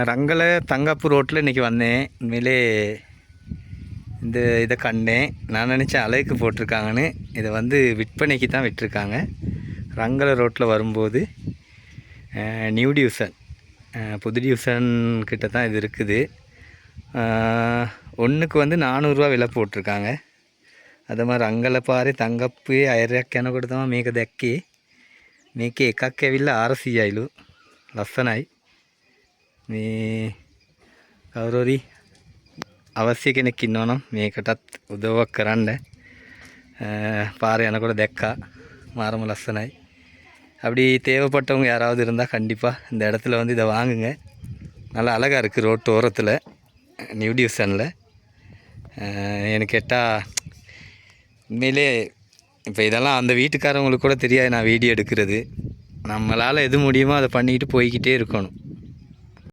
ரங்கல தங்காப்பூர் ரோட்டில் இன்றைக்கி வந்தேன். உண்மையிலே இதை கண்டேன். நான் நினச்சேன் அலைக்கு போட்டிருக்காங்கன்னு. இதை வந்து விற்பனைக்கு தான் விட்டுருக்காங்க. ரங்கல ரோட்டில் வரும்போது நியூ டிவிஷன் புது டிவிஷன் கிட்ட தான் இது இருக்குது. ஒன்றுக்கு வந்து 400 விலை போட்டிருக்காங்க. அது மாதிரி ரங்கල පාරේ තංගප්පුවේ අයරයක් යනකොට තමයි මේක දැක්කේ. මේකේ එකක් ඇවිල්ලා 400යිලු. ලස්සනයි. මේ කවුරු හරි අවශ්‍ය කෙනෙක් ඉන්නවනම් මේකටත් උදව්වක් කරන්න. පාරේ යනකොට දැක්කා. மாரම லස්සனයි. அப்படி தேவைப்பட்டவங்க யாராவது இருந்தால் கண்டிப்பாக இந்த இடத்துல வந்து இதை வாங்குங்க. நல்லா அழகாக இருக்குது ரோட்டு ஓரத்தில் நியூ டிவிஷனில். எனக்கு கேட்டால் உண்மையிலே இப்போ இதெல்லாம் அந்த வீட்டுக்காரவங்களுக்கு கூட தெரியாது நான் வீடியோ எடுக்கிறது. நம்மளால் எது முடியுமோ அதை பண்ணிக்கிட்டு போய்கிட்டே இருக்கணும்.